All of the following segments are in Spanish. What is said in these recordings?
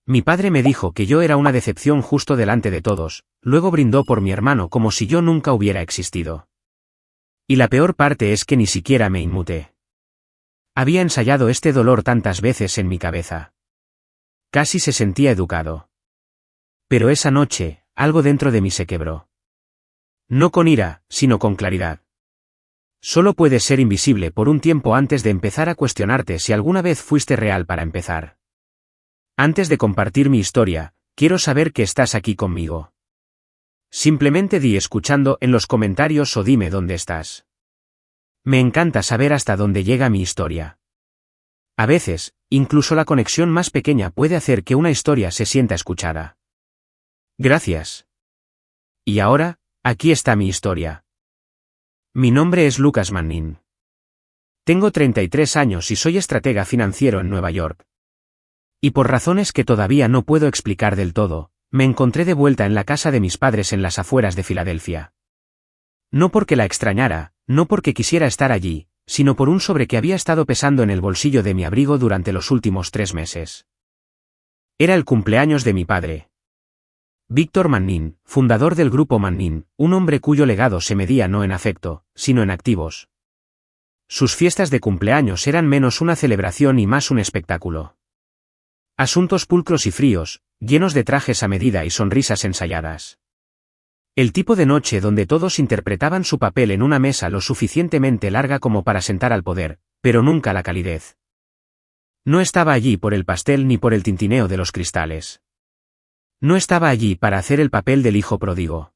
Mi padre me dijo que yo era una decepción justo delante de todos, luego brindó por mi hermano como si yo nunca hubiera existido. Y la peor parte es que ni siquiera me inmuté. Había ensayado este dolor tantas veces en mi cabeza. Casi se sentía educado. Pero esa noche, algo dentro de mí se quebró. No con ira, sino con claridad. Solo puedes ser invisible por un tiempo antes de empezar a cuestionarte si alguna vez fuiste real para empezar. Antes de compartir mi historia, quiero saber que estás aquí conmigo. Simplemente di escuchando en los comentarios o dime dónde estás. Me encanta saber hasta dónde llega mi historia. A veces, incluso la conexión más pequeña puede hacer que una historia se sienta escuchada. Gracias. Y ahora, aquí está mi historia. Mi nombre es Lucas Manning. Tengo 33 años y soy estratega financiero en Nueva York. Y por razones que todavía no puedo explicar del todo, me encontré de vuelta en la casa de mis padres en las afueras de Filadelfia. No porque la extrañara, no porque quisiera estar allí, sino por un sobre que había estado pesando en el bolsillo de mi abrigo durante los últimos 3 meses. Era el cumpleaños de mi padre. Víctor Manning, fundador del grupo Manning, un hombre cuyo legado se medía no en afecto, sino en activos. Sus fiestas de cumpleaños eran menos una celebración y más un espectáculo. Asuntos pulcros y fríos, llenos de trajes a medida y sonrisas ensayadas. El tipo de noche donde todos interpretaban su papel en una mesa lo suficientemente larga como para sentar al poder, pero nunca la calidez. No estaba allí por el pastel ni por el tintineo de los cristales. No estaba allí para hacer el papel del hijo pródigo.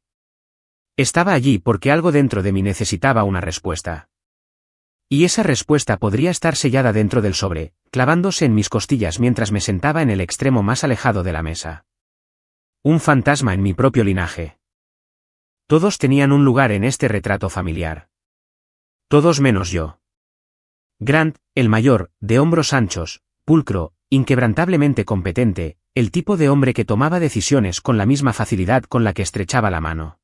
Estaba allí porque algo dentro de mí necesitaba una respuesta. Y esa respuesta podría estar sellada dentro del sobre, clavándose en mis costillas mientras me sentaba en el extremo más alejado de la mesa. Un fantasma en mi propio linaje. Todos tenían un lugar en este retrato familiar. Todos menos yo. Grant, el mayor, de hombros anchos, pulcro, inquebrantablemente competente, el tipo de hombre que tomaba decisiones con la misma facilidad con la que estrechaba la mano.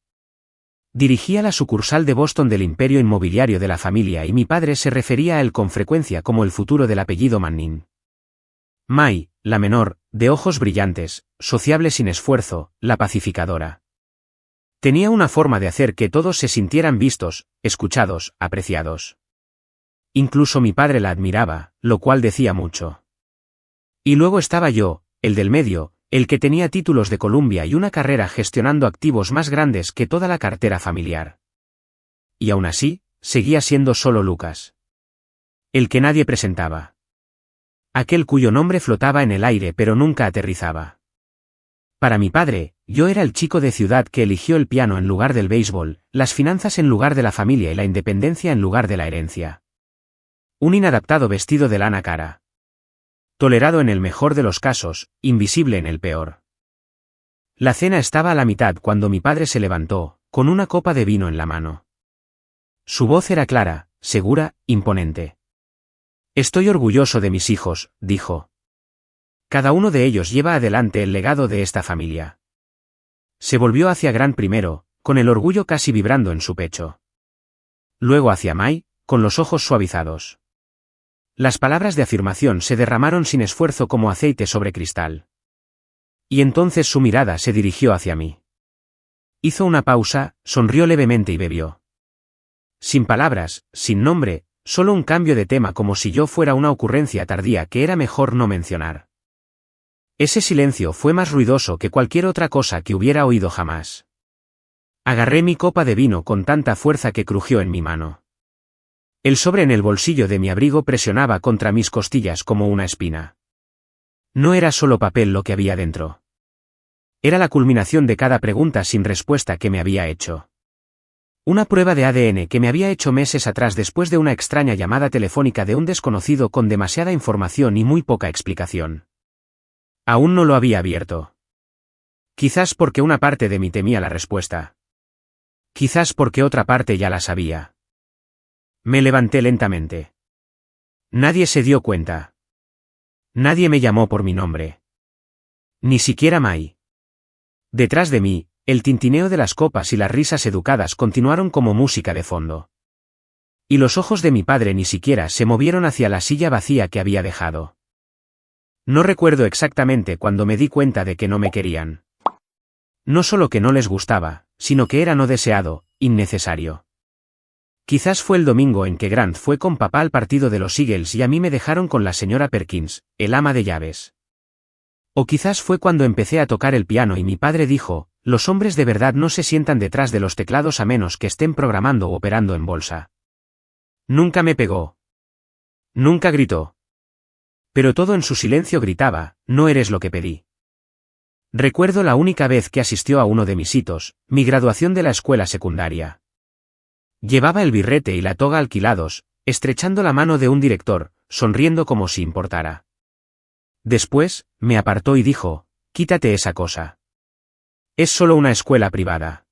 Dirigía la sucursal de Boston del imperio inmobiliario de la familia y mi padre se refería a él con frecuencia como el futuro del apellido Manning. May, la menor, de ojos brillantes, sociable sin esfuerzo, la pacificadora. Tenía una forma de hacer que todos se sintieran vistos, escuchados, apreciados. Incluso mi padre la admiraba, lo cual decía mucho. Y luego estaba yo, el del medio, el que tenía títulos de Columbia y una carrera gestionando activos más grandes que toda la cartera familiar. Y aún así, seguía siendo solo Lucas. El que nadie presentaba. Aquel cuyo nombre flotaba en el aire pero nunca aterrizaba. Para mi padre, yo era el chico de ciudad que eligió el piano en lugar del béisbol, las finanzas en lugar de la familia y la independencia en lugar de la herencia. Un inadaptado vestido de lana cara. Tolerado en el mejor de los casos, invisible en el peor. La cena estaba a la mitad cuando mi padre se levantó, con una copa de vino en la mano. Su voz era clara, segura, imponente. Estoy orgulloso de mis hijos, dijo. Cada uno de ellos lleva adelante el legado de esta familia. Se volvió hacia Grant primero, con el orgullo casi vibrando en su pecho. Luego hacia May, con los ojos suavizados. Las palabras de afirmación se derramaron sin esfuerzo como aceite sobre cristal. Y entonces su mirada se dirigió hacia mí. Hizo una pausa, sonrió levemente y bebió. Sin palabras, sin nombre, solo un cambio de tema como si yo fuera una ocurrencia tardía que era mejor no mencionar. Ese silencio fue más ruidoso que cualquier otra cosa que hubiera oído jamás. Agarré mi copa de vino con tanta fuerza que crujió en mi mano. El sobre en el bolsillo de mi abrigo presionaba contra mis costillas como una espina. No era solo papel lo que había dentro. Era la culminación de cada pregunta sin respuesta que me había hecho. Una prueba de ADN que me había hecho meses atrás después de una extraña llamada telefónica de un desconocido con demasiada información y muy poca explicación. Aún no lo había abierto. Quizás porque una parte de mí temía la respuesta. Quizás porque otra parte ya la sabía. Me levanté lentamente. Nadie se dio cuenta. Nadie me llamó por mi nombre. Ni siquiera May. Detrás de mí, el tintineo de las copas y las risas educadas continuaron como música de fondo. Y los ojos de mi padre ni siquiera se movieron hacia la silla vacía que había dejado. No recuerdo exactamente cuando me di cuenta de que no me querían. No solo que no les gustaba, sino que era no deseado, innecesario. Quizás fue el domingo en que Grant fue con papá al partido de los Eagles y a mí me dejaron con la señora Perkins, el ama de llaves. O quizás fue cuando empecé a tocar el piano y mi padre dijo, los hombres de verdad no se sientan detrás de los teclados a menos que estén programando o operando en bolsa. Nunca me pegó. Nunca gritó. Pero todo en su silencio gritaba, no eres lo que pedí. Recuerdo la única vez que asistió a uno de mis hitos, mi graduación de la escuela secundaria. Llevaba el birrete y la toga alquilados, estrechando la mano de un director, sonriendo como si importara. Después, me apartó y dijo, quítate esa cosa. Es solo una escuela privada.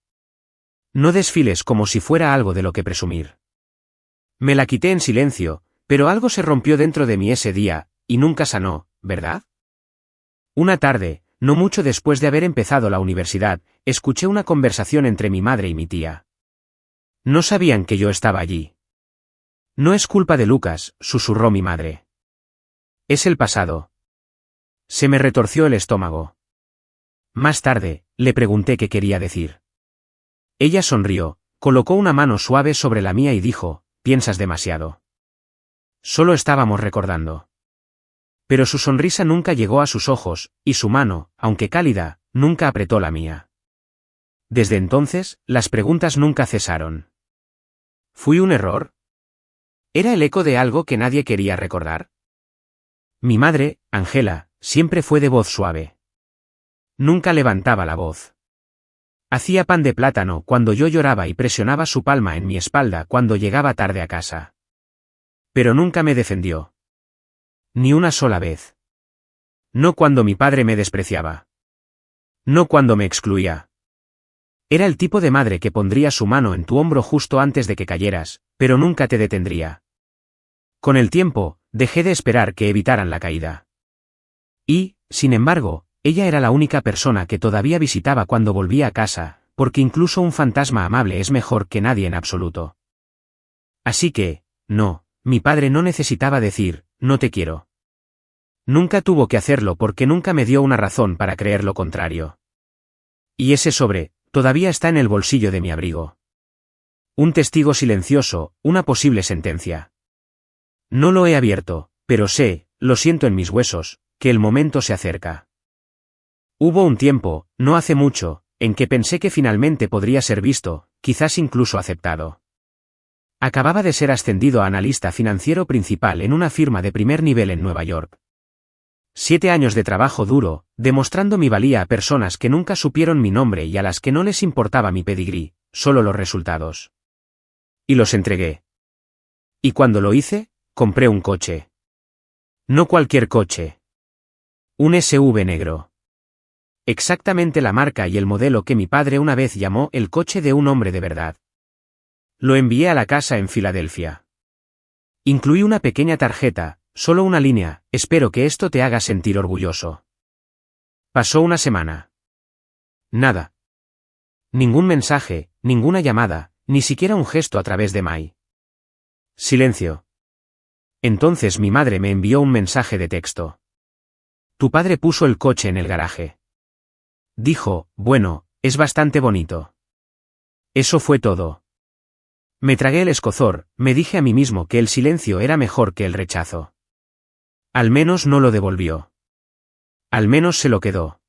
No desfiles como si fuera algo de lo que presumir. Me la quité en silencio, pero algo se rompió dentro de mí ese día, y nunca sanó, ¿verdad? Una tarde, no mucho después de haber empezado la universidad, escuché una conversación entre mi madre y mi tía. No sabían que yo estaba allí. No es culpa de Lucas, susurró mi madre. Es el pasado. Se me retorció el estómago. Más tarde, le pregunté qué quería decir. Ella sonrió, colocó una mano suave sobre la mía y dijo, piensas demasiado. Solo estábamos recordando. Pero su sonrisa nunca llegó a sus ojos, y su mano, aunque cálida, nunca apretó la mía. Desde entonces, las preguntas nunca cesaron. ¿Fui un error? ¿Era el eco de algo que nadie quería recordar? Mi madre, Angela, siempre fue de voz suave. Nunca levantaba la voz. Hacía pan de plátano cuando yo lloraba y presionaba su palma en mi espalda cuando llegaba tarde a casa. Pero nunca me defendió. Ni una sola vez. No cuando mi padre me despreciaba. No cuando me excluía. Era el tipo de madre que pondría su mano en tu hombro justo antes de que cayeras, pero nunca te detendría. Con el tiempo, dejé de esperar que evitaran la caída. Y, sin embargo, ella era la única persona que todavía visitaba cuando volvía a casa, porque incluso un fantasma amable es mejor que nadie en absoluto. Así que, no, mi padre no necesitaba decir, no te quiero. Nunca tuvo que hacerlo porque nunca me dio una razón para creer lo contrario. Y ese sobre, todavía está en el bolsillo de mi abrigo. Un testigo silencioso, una posible sentencia. No lo he abierto, pero sé, lo siento en mis huesos, que el momento se acerca. Hubo un tiempo, no hace mucho, en que pensé que finalmente podría ser visto, quizás incluso aceptado. Acababa de ser ascendido a analista financiero principal en una firma de primer nivel en Nueva York. 7 años de trabajo duro, demostrando mi valía a personas que nunca supieron mi nombre y a las que no les importaba mi pedigrí, solo los resultados. Y los entregué. Y cuando lo hice, compré un coche. No cualquier coche. Un SUV negro. Exactamente la marca y el modelo que mi padre una vez llamó el coche de un hombre de verdad. Lo envié a la casa en Filadelfia. Incluí una pequeña tarjeta, solo una línea, espero que esto te haga sentir orgulloso. Pasó una semana. Nada. Ningún mensaje, ninguna llamada, ni siquiera un gesto a través de Mai. Silencio. Entonces mi madre me envió un mensaje de texto. Tu padre puso el coche en el garaje. Dijo, bueno, es bastante bonito. Eso fue todo. Me tragué el escozor, me dije a mí mismo que el silencio era mejor que el rechazo. Al menos no lo devolvió. Al menos se lo quedó.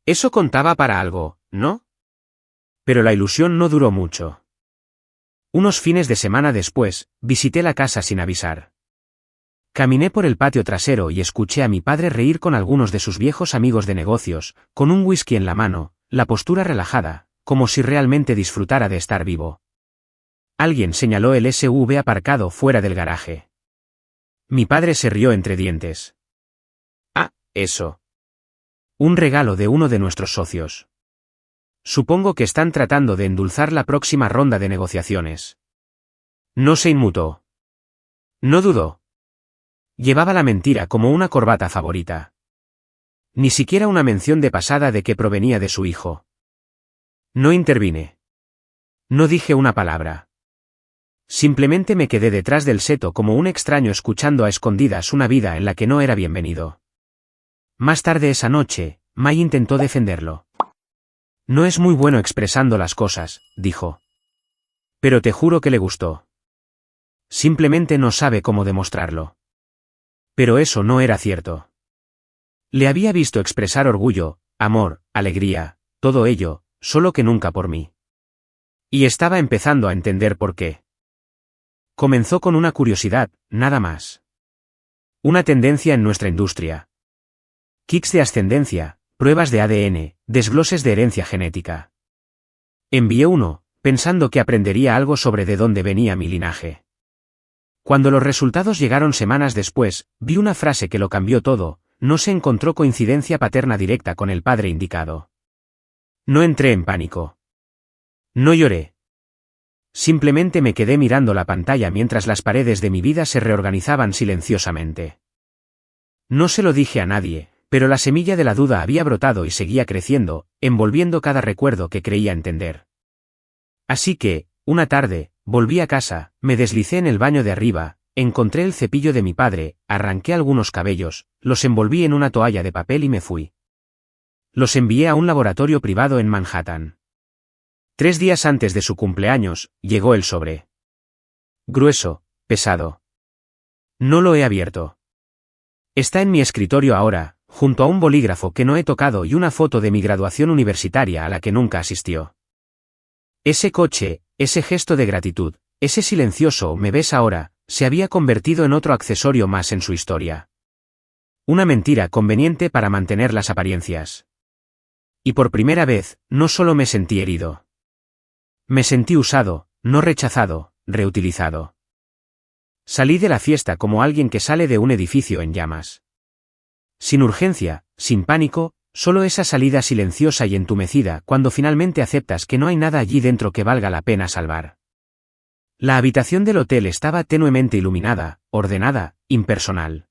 Eso contaba para algo, ¿no? Pero la ilusión no duró mucho. Unos fines de semana después, visité la casa sin avisar. Caminé por el patio trasero y escuché a mi padre reír con algunos de sus viejos amigos de negocios, con un whisky en la mano, la postura relajada, como si realmente disfrutara de estar vivo. Alguien señaló el SUV aparcado fuera del garaje. Mi padre se rió entre dientes. Ah, eso. Un regalo de uno de nuestros socios. Supongo que están tratando de endulzar la próxima ronda de negociaciones. No se inmutó. No dudó. Llevaba la mentira como una corbata favorita. Ni siquiera una mención de pasada de que provenía de su hijo. No intervine. No dije una palabra. Simplemente me quedé detrás del seto como un extraño escuchando a escondidas una vida en la que no era bienvenido. Más tarde esa noche, Mai intentó defenderlo. No es muy bueno expresando las cosas, dijo. Pero te juro que le gustó. Simplemente no sabe cómo demostrarlo. Pero eso no era cierto. Le había visto expresar orgullo, amor, alegría, todo ello, solo que nunca por mí. Y estaba empezando a entender por qué. Comenzó con una curiosidad, nada más. Una tendencia en nuestra industria. Kits de ascendencia, pruebas de ADN, desgloses de herencia genética. Envié uno, pensando que aprendería algo sobre de dónde venía mi linaje. Cuando los resultados llegaron semanas después, vi una frase que lo cambió todo: no se encontró coincidencia paterna directa con el padre indicado. No entré en pánico. No lloré. Simplemente me quedé mirando la pantalla mientras las paredes de mi vida se reorganizaban silenciosamente. No se lo dije a nadie, pero la semilla de la duda había brotado y seguía creciendo, envolviendo cada recuerdo que creía entender. Así que, una tarde, volví a casa, me deslicé en el baño de arriba, encontré el cepillo de mi padre, arranqué algunos cabellos, los envolví en una toalla de papel y me fui. Los envié a un laboratorio privado en Manhattan. 3 días antes de su cumpleaños, llegó el sobre. Grueso, pesado. No lo he abierto. Está en mi escritorio ahora, junto a un bolígrafo que no he tocado y una foto de mi graduación universitaria a la que nunca asistió. Ese coche, ese gesto de gratitud, ese silencioso "me ves ahora", se había convertido en otro accesorio más en su historia. Una mentira conveniente para mantener las apariencias. Y por primera vez, no solo me sentí herido. Me sentí usado, no rechazado, reutilizado. Salí de la fiesta como alguien que sale de un edificio en llamas. Sin urgencia, sin pánico, solo esa salida silenciosa y entumecida cuando finalmente aceptas que no hay nada allí dentro que valga la pena salvar. La habitación del hotel estaba tenuemente iluminada, ordenada, impersonal.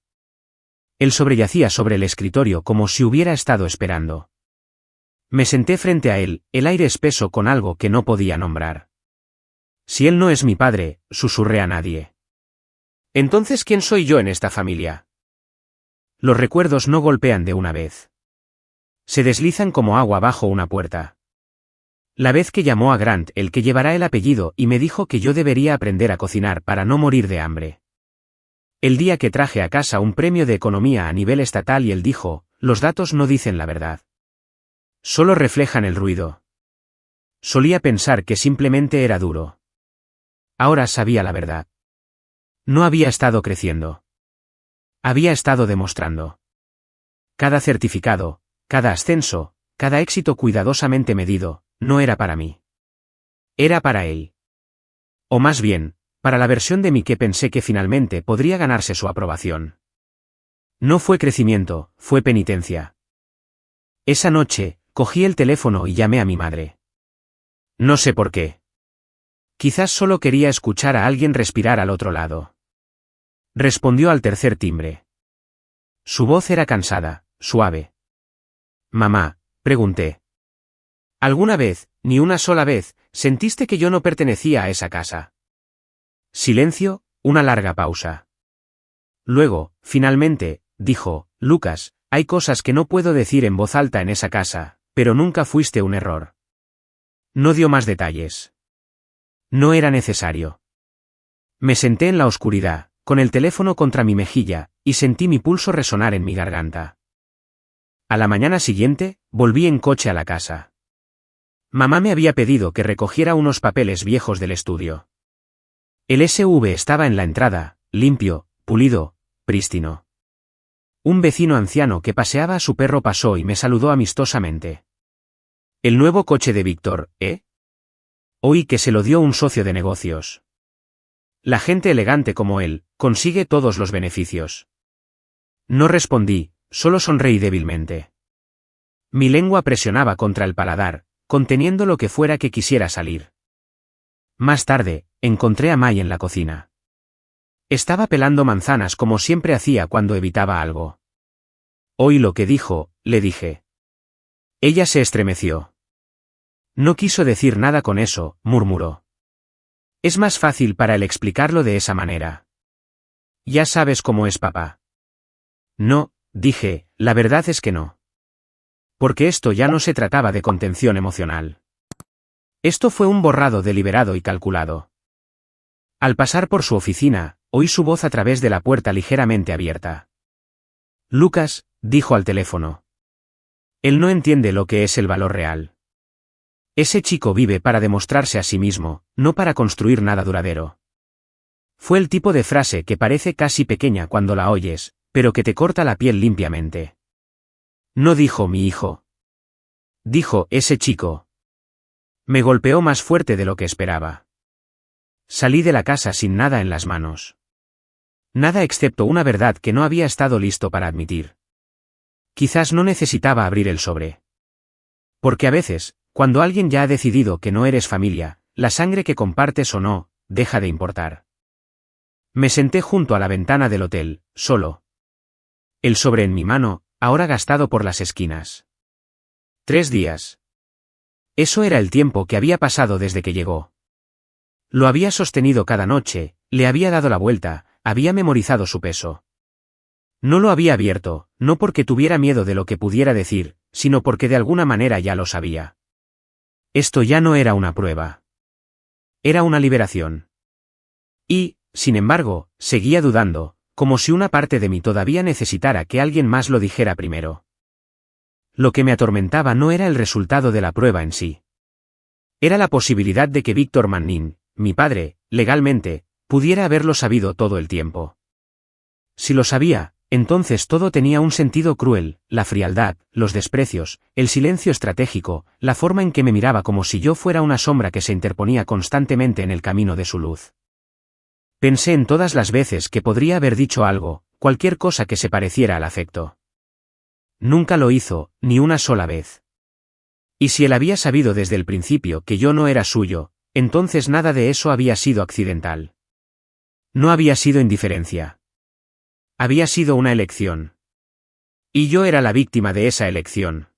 Él sobreyacía sobre el escritorio como si hubiera estado esperando. Me senté frente a él, el aire espeso con algo que no podía nombrar. Si él no es mi padre, susurré a nadie. Entonces, ¿quién soy yo en esta familia? Los recuerdos no golpean de una vez. Se deslizan como agua bajo una puerta. La vez que llamó a Grant, el que llevará el apellido, y me dijo que yo debería aprender a cocinar para no morir de hambre. El día que traje a casa un premio de economía a nivel estatal y él dijo: los datos no dicen la verdad. Solo reflejan el ruido. Solía pensar que simplemente era duro. Ahora sabía la verdad. No había estado creciendo. Había estado demostrando. Cada certificado, cada ascenso, cada éxito cuidadosamente medido, no era para mí. Era para él. O más bien, para la versión de mí que pensé que finalmente podría ganarse su aprobación. No fue crecimiento, fue penitencia. Esa noche, cogí el teléfono y llamé a mi madre. No sé por qué. Quizás solo quería escuchar a alguien respirar al otro lado. Respondió al tercer timbre. Su voz era cansada, suave. Mamá, pregunté. ¿Alguna vez, ni una sola vez, sentiste que yo no pertenecía a esa casa? Silencio, una larga pausa. Luego, finalmente, dijo: Lucas, hay cosas que no puedo decir en voz alta en esa casa, pero nunca fuiste un error. No dio más detalles. No era necesario. Me senté en la oscuridad, con el teléfono contra mi mejilla, y sentí mi pulso resonar en mi garganta. A la mañana siguiente, volví en coche a la casa. Mamá me había pedido que recogiera unos papeles viejos del estudio. El SUV estaba en la entrada, limpio, pulido, prístino. Un vecino anciano que paseaba a su perro pasó y me saludó amistosamente. El nuevo coche de Víctor, ¿eh? Oí que se lo dio un socio de negocios. La gente elegante como él, consigue todos los beneficios. No respondí, solo sonreí débilmente. Mi lengua presionaba contra el paladar, conteniendo lo que fuera que quisiera salir. Más tarde, encontré a Mai en la cocina. Estaba pelando manzanas como siempre hacía cuando evitaba algo. Oí lo que dijo, le dije. Ella se estremeció. No quiso decir nada con eso, murmuró. Es más fácil para él explicarlo de esa manera. Ya sabes cómo es papá. No, dije, la verdad es que no. Porque esto ya no se trataba de contención emocional. Esto fue un borrado deliberado y calculado. Al pasar por su oficina, oí su voz a través de la puerta ligeramente abierta. Lucas, dijo al teléfono. Él no entiende lo que es el valor real. Ese chico vive para demostrarse a sí mismo, no para construir nada duradero. Fue el tipo de frase que parece casi pequeña cuando la oyes, pero que te corta la piel limpiamente. No dijo mi hijo. Dijo ese chico. Me golpeó más fuerte de lo que esperaba. Salí de la casa sin nada en las manos. Nada excepto una verdad que no había estado listo para admitir. Quizás no necesitaba abrir el sobre. Porque a veces, cuando alguien ya ha decidido que no eres familia, la sangre que compartes o no, deja de importar. Me senté junto a la ventana del hotel, solo. El sobre en mi mano, ahora gastado por las esquinas. 3 días. Eso era el tiempo que había pasado desde que llegó. Lo había sostenido cada noche, le había dado la vuelta, había memorizado su peso. No lo había abierto, no porque tuviera miedo de lo que pudiera decir, sino porque de alguna manera ya lo sabía. Esto ya no era una prueba. Era una liberación. Y, sin embargo, seguía dudando, como si una parte de mí todavía necesitara que alguien más lo dijera primero. Lo que me atormentaba no era el resultado de la prueba en sí. Era la posibilidad de que Víctor Manning, mi padre, legalmente, pudiera haberlo sabido todo el tiempo. Si lo sabía, entonces todo tenía un sentido cruel, la frialdad, los desprecios, el silencio estratégico, la forma en que me miraba como si yo fuera una sombra que se interponía constantemente en el camino de su luz. Pensé en todas las veces que podría haber dicho algo, cualquier cosa que se pareciera al afecto. Nunca lo hizo, ni una sola vez. Y si él había sabido desde el principio que yo no era suyo, entonces nada de eso había sido accidental. No había sido indiferencia. Había sido una elección. Y yo era la víctima de esa elección.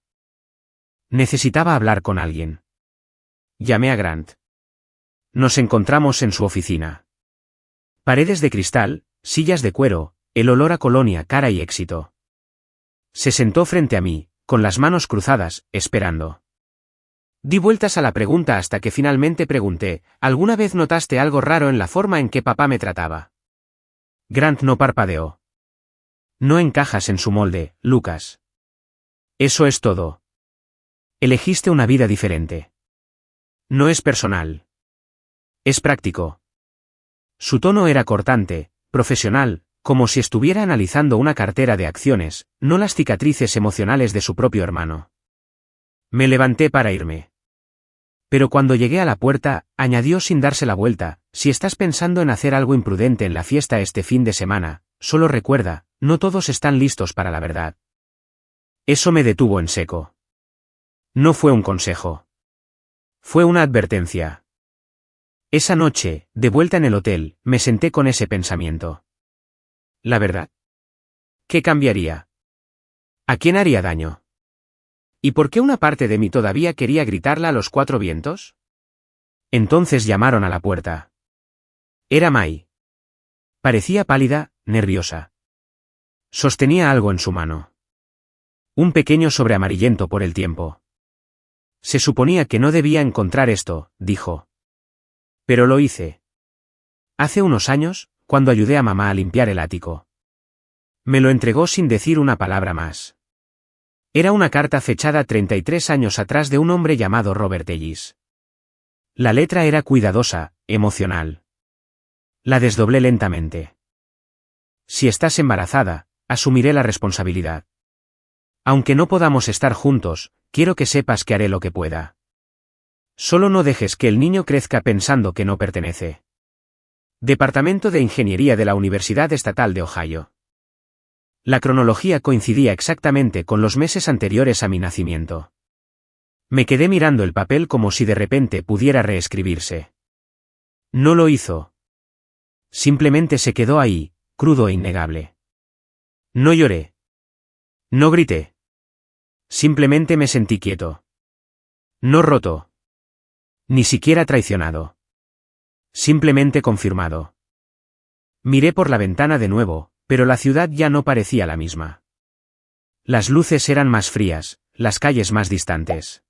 Necesitaba hablar con alguien. Llamé a Grant. Nos encontramos en su oficina. Paredes de cristal, sillas de cuero, el olor a colonia cara y éxito. Se sentó frente a mí, con las manos cruzadas, esperando. Di vueltas a la pregunta hasta que finalmente pregunté, ¿alguna vez notaste algo raro en la forma en que papá me trataba? Grant no parpadeó. No encajas en su molde, Lucas. Eso es todo. Elegiste una vida diferente. No es personal. Es práctico. Su tono era cortante, profesional, como si estuviera analizando una cartera de acciones, no las cicatrices emocionales de su propio hermano. Me levanté para irme. Pero cuando llegué a la puerta, añadió sin darse la vuelta, si estás pensando en hacer algo imprudente en la fiesta este fin de semana, solo recuerda, no todos están listos para la verdad. Eso me detuvo en seco. No fue un consejo. Fue una advertencia. Esa noche, de vuelta en el hotel, me senté con ese pensamiento. ¿La verdad? ¿Qué cambiaría? ¿A quién haría daño? ¿Y por qué una parte de mí todavía quería gritarla a los 4 vientos? Entonces llamaron a la puerta. Era Mai. Parecía pálida, nerviosa. Sostenía algo en su mano. Un pequeño sobre amarillento por el tiempo. Se suponía que no debía encontrar esto, dijo. Pero lo hice. Hace unos años, cuando ayudé a mamá a limpiar el ático. Me lo entregó sin decir una palabra más. Era una carta fechada 33 años atrás de un hombre llamado Robert Ellis. La letra era cuidadosa, emocional. La desdoblé lentamente. Si estás embarazada, asumiré la responsabilidad. Aunque no podamos estar juntos, quiero que sepas que haré lo que pueda. Solo no dejes que el niño crezca pensando que no pertenece. Departamento de Ingeniería de la Universidad Estatal de Ohio. La cronología coincidía exactamente con los meses anteriores a mi nacimiento. Me quedé mirando el papel como si de repente pudiera reescribirse. No lo hizo. Simplemente se quedó ahí, crudo e innegable. No lloré. No grité. Simplemente me sentí quieto. No roto. Ni siquiera traicionado. Simplemente confirmado. Miré por la ventana de nuevo, pero la ciudad ya no parecía la misma. Las luces eran más frías, las calles más distantes.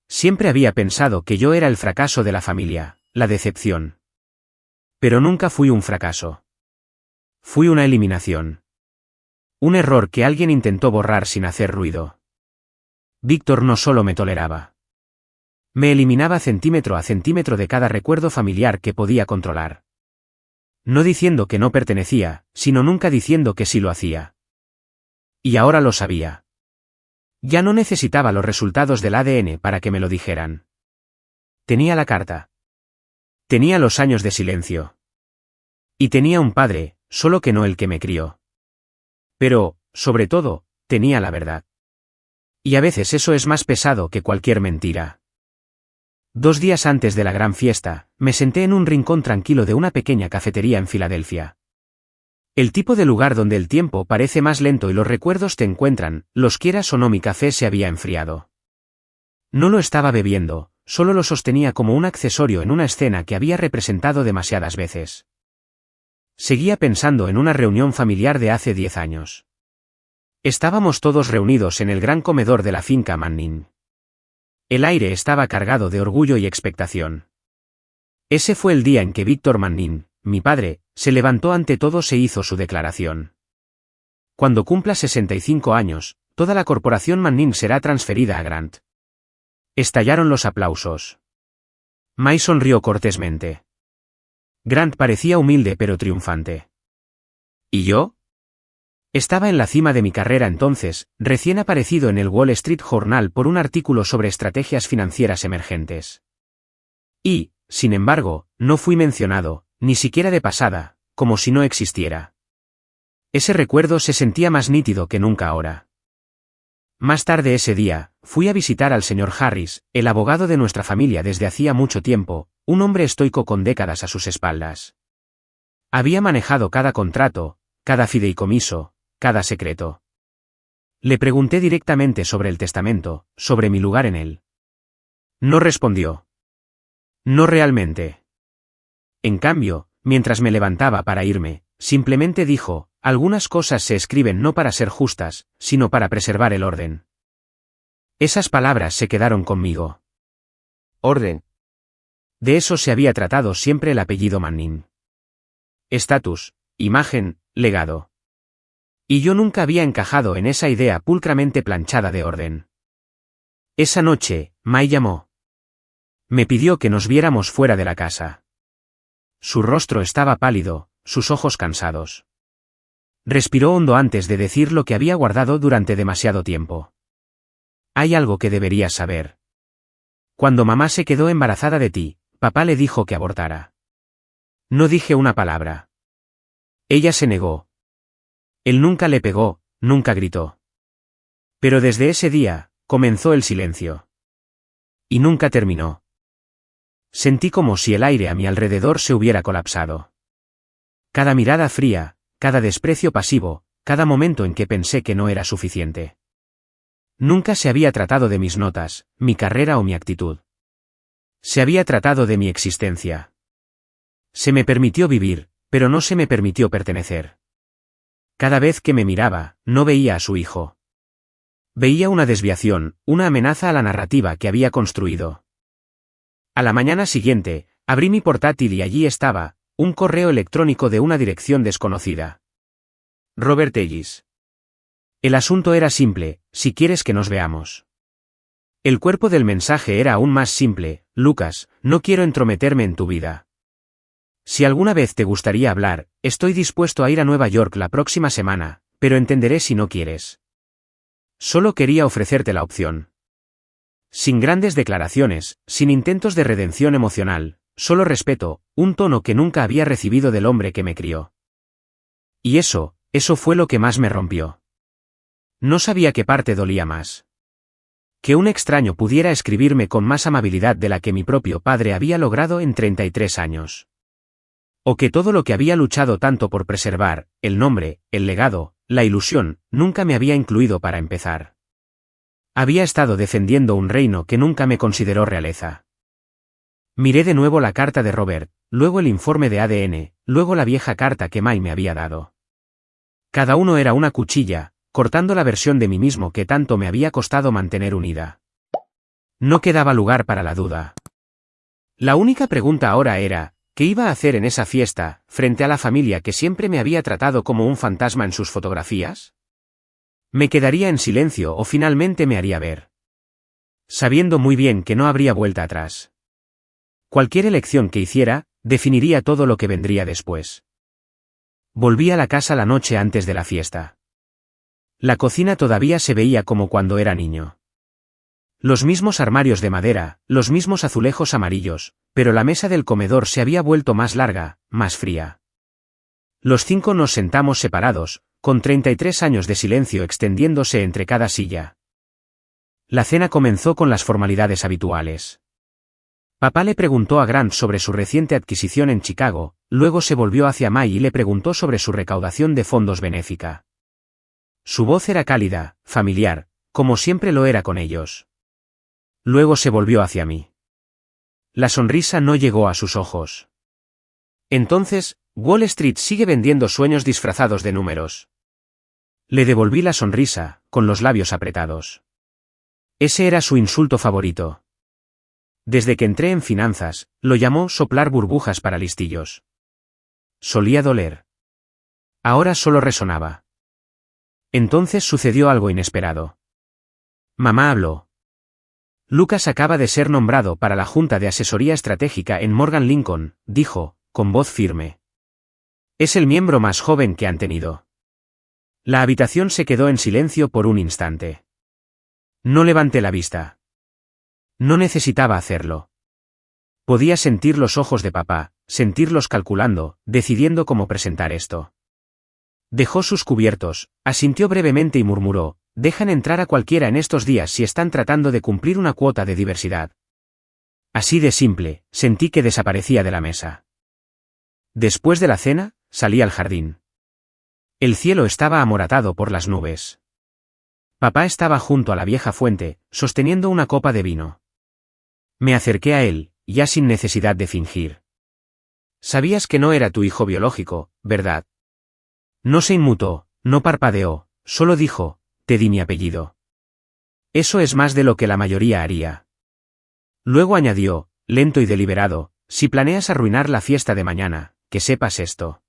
Siempre había pensado que yo era el fracaso de la familia, la decepción. Pero nunca fui un fracaso. Fui una eliminación. Un error que alguien intentó borrar sin hacer ruido. Víctor no solo me toleraba. Me eliminaba centímetro a centímetro de cada recuerdo familiar que podía controlar. No diciendo que no pertenecía, sino nunca diciendo que sí lo hacía. Y ahora lo sabía. Ya no necesitaba los resultados del ADN para que me lo dijeran. Tenía la carta. Tenía los años de silencio. Y tenía un padre, solo que no el que me crió. Pero, sobre todo, tenía la verdad. Y a veces eso es más pesado que cualquier mentira. 2 días antes de la gran fiesta, me senté en un rincón tranquilo de una pequeña cafetería en Filadelfia. El tipo de lugar donde el tiempo parece más lento y los recuerdos te encuentran, los quieras o no. Mi café se había enfriado. No lo estaba bebiendo, solo lo sostenía como un accesorio en una escena que había representado demasiadas veces. Seguía pensando en una reunión familiar de hace 10 años. Estábamos todos reunidos en el gran comedor de la finca Manning. El aire estaba cargado de orgullo y expectación. Ese fue el día en que Víctor Manning, mi padre, se levantó ante todos e hizo su declaración. Cuando cumpla 65 años, toda la corporación Manning será transferida a Grant. Estallaron los aplausos. May sonrió cortésmente. Grant parecía humilde pero triunfante. ¿Y yo? Estaba en la cima de mi carrera entonces, recién aparecido en el Wall Street Journal por un artículo sobre estrategias financieras emergentes. Y, sin embargo, no fui mencionado, ni siquiera de pasada, como si no existiera. Ese recuerdo se sentía más nítido que nunca ahora. Más tarde ese día, fui a visitar al señor Harris, el abogado de nuestra familia desde hacía mucho tiempo, un hombre estoico con décadas a sus espaldas. Había manejado cada contrato, cada fideicomiso, cada secreto. Le pregunté directamente sobre el testamento, sobre mi lugar en él. No respondió. No realmente. En cambio, mientras me levantaba para irme, simplemente dijo, algunas cosas se escriben no para ser justas, sino para preservar el orden. Esas palabras se quedaron conmigo. Orden. De eso se había tratado siempre el apellido Manning. Estatus, imagen, legado. Y yo nunca había encajado en esa idea pulcramente planchada de orden. Esa noche, May llamó. Me pidió que nos viéramos fuera de la casa. Su rostro estaba pálido, sus ojos cansados. Respiró hondo antes de decir lo que había guardado durante demasiado tiempo. Hay algo que deberías saber. Cuando mamá se quedó embarazada de ti, papá le dijo que abortara. No dije una palabra. Ella se negó. Él nunca le pegó, nunca gritó. Pero desde ese día, comenzó el silencio. Y nunca terminó. Sentí como si el aire a mi alrededor se hubiera colapsado. Cada mirada fría, cada desprecio pasivo, cada momento en que pensé que no era suficiente. Nunca se había tratado de mis notas, mi carrera o mi actitud. Se había tratado de mi existencia. Se me permitió vivir, pero no se me permitió pertenecer. Cada vez que me miraba, no veía a su hijo. Veía una desviación, una amenaza a la narrativa que había construido. A la mañana siguiente, abrí mi portátil y allí estaba, un correo electrónico de una dirección desconocida. Robert Ellis. El asunto era simple, si quieres que nos veamos. El cuerpo del mensaje era aún más simple, Lucas, no quiero entrometerme en tu vida. Si alguna vez te gustaría hablar, estoy dispuesto a ir a Nueva York la próxima semana, pero entenderé si no quieres. Solo quería ofrecerte la opción. Sin grandes declaraciones, sin intentos de redención emocional, solo respeto, un tono que nunca había recibido del hombre que me crió. Y eso fue lo que más me rompió. No sabía qué parte dolía más. Que un extraño pudiera escribirme con más amabilidad de la que mi propio padre había logrado en 33 años. O que todo lo que había luchado tanto por preservar, el nombre, el legado, la ilusión, nunca me había incluido para empezar. Había estado defendiendo un reino que nunca me consideró realeza. Miré de nuevo la carta de Robert, luego el informe de ADN, luego la vieja carta que May me había dado. Cada uno era una cuchilla, cortando la versión de mí mismo que tanto me había costado mantener unida. No quedaba lugar para la duda. La única pregunta ahora era, ¿qué iba a hacer en esa fiesta, frente a la familia que siempre me había tratado como un fantasma en sus fotografías? ¿Me quedaría en silencio o finalmente me haría ver? Sabiendo muy bien que no habría vuelta atrás. Cualquier elección que hiciera, definiría todo lo que vendría después. Volví a la casa la noche antes de la fiesta. La cocina todavía se veía como cuando era niño. Los mismos armarios de madera, los mismos azulejos amarillos, pero la mesa del comedor se había vuelto más larga, más fría. Los 5 nos sentamos separados, con 33 años de silencio extendiéndose entre cada silla. La cena comenzó con las formalidades habituales. Papá le preguntó a Grant sobre su reciente adquisición en Chicago, luego se volvió hacia May y le preguntó sobre su recaudación de fondos benéfica. Su voz era cálida, familiar, como siempre lo era con ellos. Luego se volvió hacia mí. La sonrisa no llegó a sus ojos. Entonces, Wall Street sigue vendiendo sueños disfrazados de números. Le devolví la sonrisa, con los labios apretados. Ese era su insulto favorito. Desde que entré en finanzas, lo llamó soplar burbujas para listillos. Solía doler. Ahora solo resonaba. Entonces sucedió algo inesperado. Mamá habló. Lucas acaba de ser nombrado para la Junta de Asesoría Estratégica en Morgan Lincoln, dijo, con voz firme. Es el miembro más joven que han tenido. La habitación se quedó en silencio por un instante. No levanté la vista. No necesitaba hacerlo. Podía sentir los ojos de papá, sentirlos calculando, decidiendo cómo presentar esto. Dejó sus cubiertos, asintió brevemente y murmuró, dejan entrar a cualquiera en estos días si están tratando de cumplir una cuota de diversidad. Así de simple, sentí que desaparecía de la mesa. Después de la cena, salí al jardín. El cielo estaba amoratado por las nubes. Papá estaba junto a la vieja fuente, sosteniendo una copa de vino. Me acerqué a él, ya sin necesidad de fingir. Sabías que no era tu hijo biológico, ¿verdad? No se inmutó, no parpadeó, solo dijo, te di mi apellido. Eso es más de lo que la mayoría haría. Luego añadió, lento y deliberado, si planeas arruinar la fiesta de mañana, que sepas esto.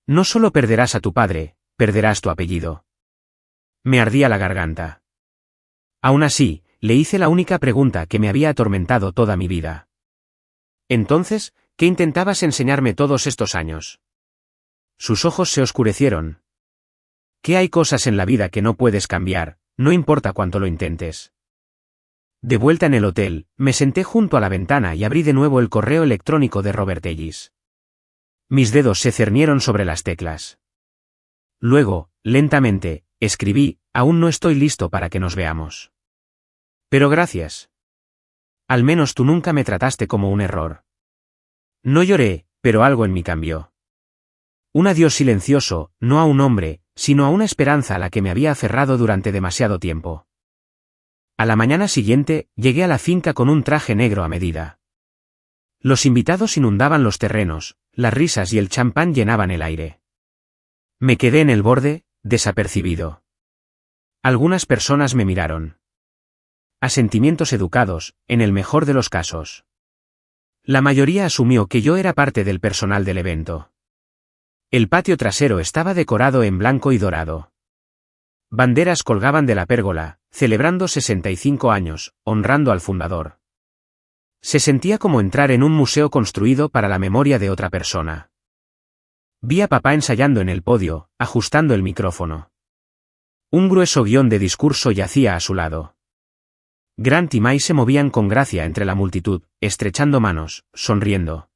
No solo perderás a tu padre, perderás tu apellido. Me ardía la garganta. Aún así, le hice la única pregunta que me había atormentado toda mi vida. Entonces, ¿qué intentabas enseñarme todos estos años? Sus ojos se oscurecieron. Que hay cosas en la vida que no puedes cambiar, no importa cuánto lo intentes. De vuelta en el hotel, me senté junto a la ventana y abrí de nuevo el correo electrónico de Robert Ellis. Mis dedos se cernieron sobre las teclas. Luego, lentamente, escribí, aún no estoy listo para que nos veamos. Pero gracias. Al menos tú nunca me trataste como un error. No lloré, pero algo en mí cambió. Un adiós silencioso, no a un hombre, sino a una esperanza a la que me había aferrado durante demasiado tiempo. A la mañana siguiente, llegué a la finca con un traje negro a medida. Los invitados inundaban los terrenos, las risas y el champán llenaban el aire. Me quedé en el borde, desapercibido. Algunas personas me miraron. Asentimientos educados, en el mejor de los casos. La mayoría asumió que yo era parte del personal del evento. El patio trasero estaba decorado en blanco y dorado. Banderas colgaban de la pérgola, celebrando 65 años, honrando al fundador. Se sentía como entrar en un museo construido para la memoria de otra persona. Vi a papá ensayando en el podio, ajustando el micrófono. Un grueso guión de discurso yacía a su lado. Grant y May se movían con gracia entre la multitud, estrechando manos, sonriendo.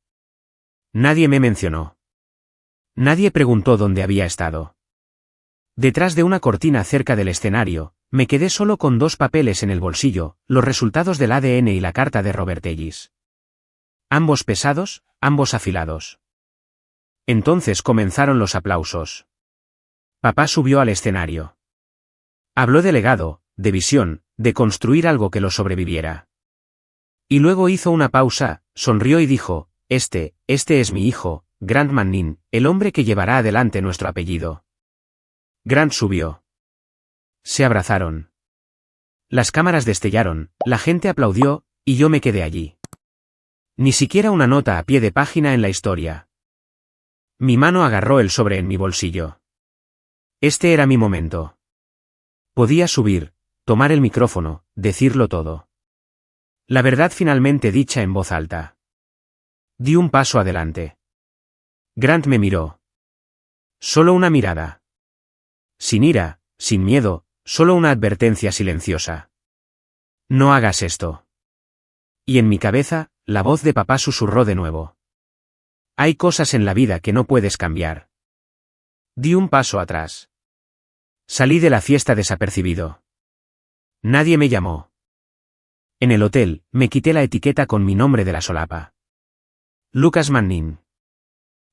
Nadie me mencionó. Nadie preguntó dónde había estado. Detrás de una cortina cerca del escenario, me quedé solo con 2 papeles en el bolsillo, los resultados del ADN y la carta de Robert Ellis. Ambos pesados, ambos afilados. Entonces comenzaron los aplausos. Papá subió al escenario. Habló de legado, de visión, de construir algo que lo sobreviviera. Y luego hizo una pausa, sonrió y dijo, este es mi hijo, Grant Manning, el hombre que llevará adelante nuestro apellido. Grant subió. Se abrazaron. Las cámaras destellaron, la gente aplaudió, y yo me quedé allí. Ni siquiera una nota a pie de página en la historia. Mi mano agarró el sobre en mi bolsillo. Este era mi momento. Podía subir, tomar el micrófono, decirlo todo. La verdad finalmente dicha en voz alta. Di un paso adelante. Grant me miró. Solo una mirada. Sin ira, sin miedo, solo una advertencia silenciosa. No hagas esto. Y en mi cabeza, la voz de papá susurró de nuevo. Hay cosas en la vida que no puedes cambiar. Di un paso atrás. Salí de la fiesta desapercibido. Nadie me llamó. En el hotel, me quité la etiqueta con mi nombre de la solapa. Lucas Manning.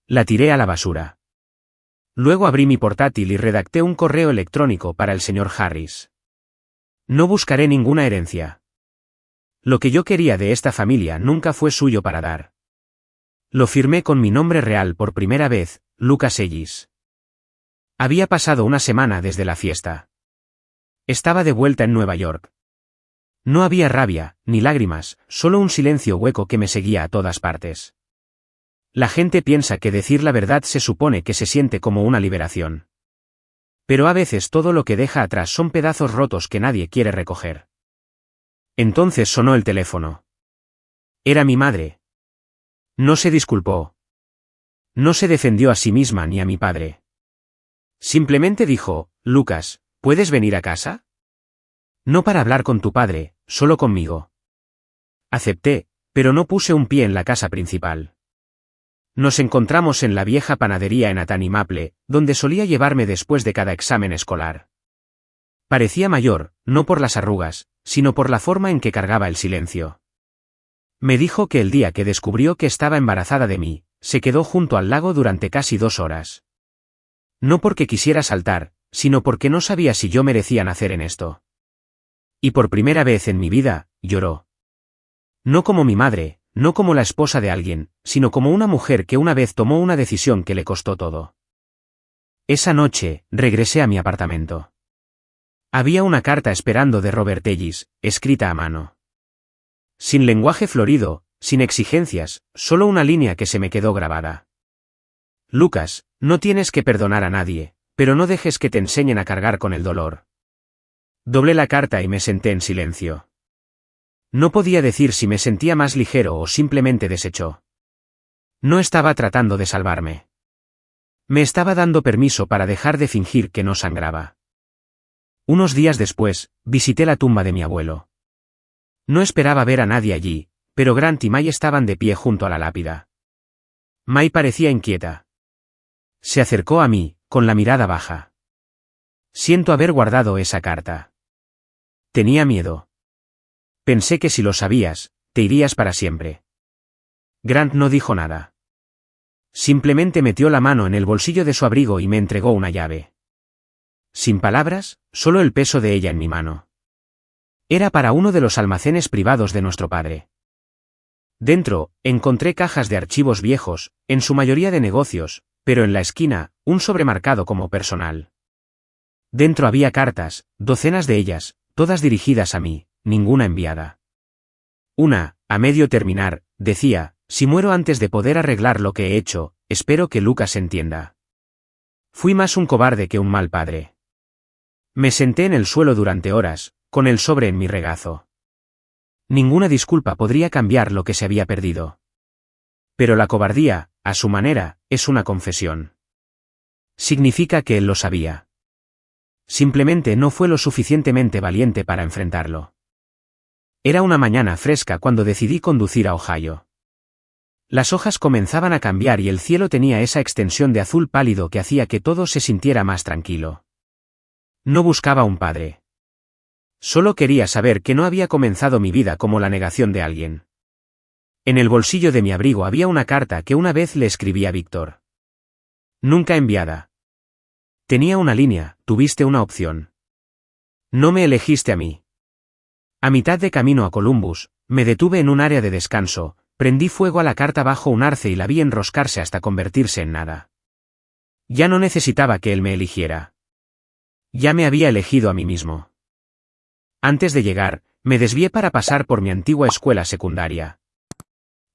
La tiré a la basura. Luego abrí mi portátil y redacté un correo electrónico para el señor Harris. No buscaré ninguna herencia. Lo que yo quería de esta familia nunca fue suyo para dar. Lo firmé con mi nombre real por primera vez, Lucas Ellis. Había pasado una semana desde la fiesta. Estaba de vuelta en Nueva York. No había rabia, ni lágrimas, solo un silencio hueco que me seguía a todas partes. La gente piensa que decir la verdad se supone que se siente como una liberación. Pero a veces todo lo que deja atrás son pedazos rotos que nadie quiere recoger. Entonces sonó el teléfono. Era mi madre. No se disculpó. No se defendió a sí misma ni a mi padre. Simplemente dijo, Lucas, ¿puedes venir a casa? No para hablar con tu padre, solo conmigo. Acepté, pero no puse un pie en la casa principal. Nos encontramos en la vieja panadería en Atani Maple, donde solía llevarme después de cada examen escolar. Parecía mayor, no por las arrugas, sino por la forma en que cargaba el silencio. Me dijo que el día que descubrió que estaba embarazada de mí, se quedó junto al lago durante casi 2 horas. No porque quisiera saltar, sino porque no sabía si yo merecía nacer en esto. Y por primera vez en mi vida, lloró. No como mi madre, no como la esposa de alguien, sino como una mujer que una vez tomó una decisión que le costó todo. Esa noche, regresé a mi apartamento. Había una carta esperando de Robert Ellis, escrita a mano. Sin lenguaje florido, sin exigencias, solo una línea que se me quedó grabada. Lucas, no tienes que perdonar a nadie, pero no dejes que te enseñen a cargar con el dolor. Doblé la carta y me senté en silencio. No podía decir si me sentía más ligero o simplemente deshecho. No estaba tratando de salvarme. Me estaba dando permiso para dejar de fingir que no sangraba. Unos días después, visité la tumba de mi abuelo. No esperaba ver a nadie allí, pero Grant y May estaban de pie junto a la lápida. May parecía inquieta. Se acercó a mí, con la mirada baja. Siento haber guardado esa carta. Tenía miedo. Pensé que si lo sabías, te irías para siempre. Grant no dijo nada. Simplemente metió la mano en el bolsillo de su abrigo y me entregó una llave. Sin palabras, solo el peso de ella en mi mano. Era para uno de los almacenes privados de nuestro padre. Dentro, encontré cajas de archivos viejos, en su mayoría de negocios, pero en la esquina, un sobremarcado como personal. Dentro había cartas, docenas de ellas, todas dirigidas a mí, ninguna enviada. Una, a medio terminar, decía, si muero antes de poder arreglar lo que he hecho, espero que Lucas entienda. Fui más un cobarde que un mal padre. Me senté en el suelo durante horas, con el sobre en mi regazo. Ninguna disculpa podría cambiar lo que se había perdido. Pero la cobardía, a su manera, es una confesión. Significa que él lo sabía. Simplemente no fue lo suficientemente valiente para enfrentarlo. Era una mañana fresca cuando decidí conducir a Ohio. Las hojas comenzaban a cambiar y el cielo tenía esa extensión de azul pálido que hacía que todo se sintiera más tranquilo. No buscaba un padre. Solo quería saber que no había comenzado mi vida como la negación de alguien. En el bolsillo de mi abrigo había una carta que una vez le escribí a Víctor. Nunca enviada. Tenía una línea, tuviste una opción. No me elegiste a mí. A mitad de camino a Columbus, me detuve en un área de descanso, prendí fuego a la carta bajo un arce y la vi enroscarse hasta convertirse en nada. Ya no necesitaba que él me eligiera. Ya me había elegido a mí mismo. Antes de llegar, me desvié para pasar por mi antigua escuela secundaria.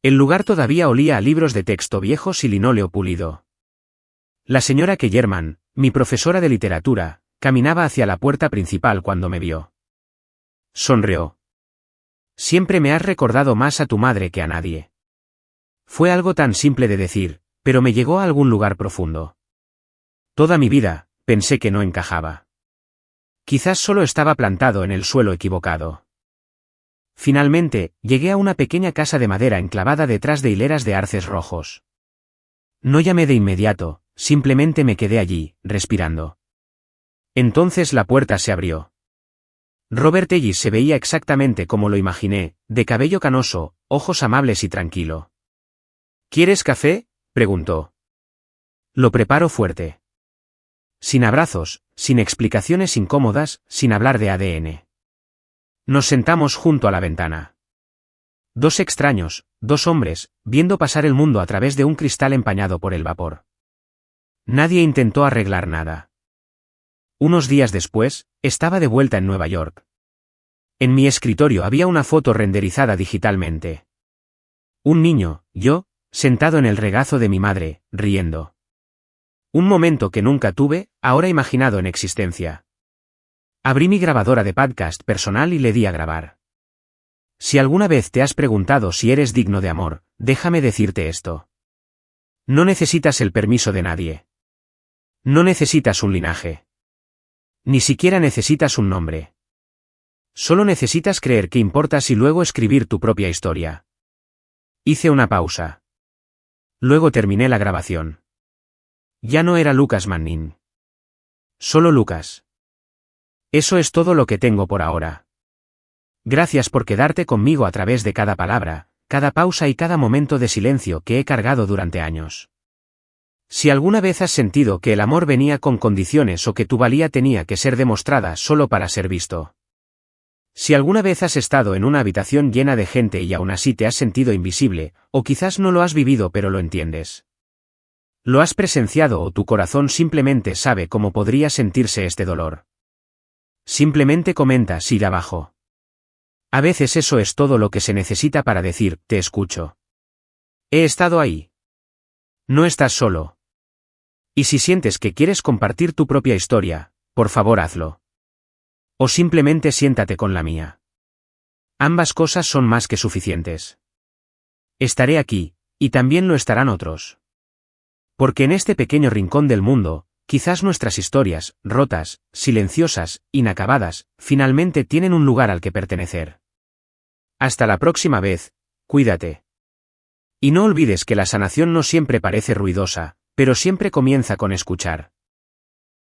El lugar todavía olía a libros de texto viejos y linóleo pulido. La señora Kellerman, mi profesora de literatura, caminaba hacia la puerta principal cuando me vio. Sonrió. Siempre me has recordado más a tu madre que a nadie. Fue algo tan simple de decir, pero me llegó a algún lugar profundo. Toda mi vida, pensé que no encajaba. Quizás solo estaba plantado en el suelo equivocado. Finalmente, llegué a una pequeña casa de madera enclavada detrás de hileras de arces rojos. No llamé de inmediato, simplemente me quedé allí, respirando. Entonces la puerta se abrió. Robert Ellis se veía exactamente como lo imaginé, de cabello canoso, ojos amables y tranquilo. ¿Quieres café?, preguntó. Lo preparo fuerte. Sin abrazos, sin explicaciones incómodas, sin hablar de ADN. Nos sentamos junto a la ventana. Dos extraños, dos hombres, viendo pasar el mundo a través de un cristal empañado por el vapor. Nadie intentó arreglar nada. Unos días después, estaba de vuelta en Nueva York. En mi escritorio había una foto renderizada digitalmente. Un niño, yo, sentado en el regazo de mi madre, riendo. Un momento que nunca tuve, ahora imaginado en existencia. Abrí mi grabadora de podcast personal y le di a grabar. Si alguna vez te has preguntado si eres digno de amor, déjame decirte esto. No necesitas el permiso de nadie. No necesitas un linaje. Ni siquiera necesitas un nombre. Solo necesitas creer que importas y luego escribir tu propia historia. Hice una pausa. Luego terminé la grabación. Ya no era Lucas Manning. Solo Lucas. Eso es todo lo que tengo por ahora. Gracias por quedarte conmigo a través de cada palabra, cada pausa y cada momento de silencio que he cargado durante años. Si alguna vez has sentido que el amor venía con condiciones o que tu valía tenía que ser demostrada solo para ser visto. Si alguna vez has estado en una habitación llena de gente y aún así te has sentido invisible, o quizás no lo has vivido pero lo entiendes. Lo has presenciado o tu corazón simplemente sabe cómo podría sentirse este dolor. Simplemente comenta ir abajo. A veces eso es todo lo que se necesita para decir, te escucho. He estado ahí. No estás solo. Y si sientes que quieres compartir tu propia historia, por favor hazlo. O simplemente siéntate con la mía. Ambas cosas son más que suficientes. Estaré aquí, y también lo estarán otros. Porque en este pequeño rincón del mundo, quizás nuestras historias, rotas, silenciosas, inacabadas, finalmente tienen un lugar al que pertenecer. Hasta la próxima vez, cuídate. Y no olvides que la sanación no siempre parece ruidosa, pero siempre comienza con escuchar.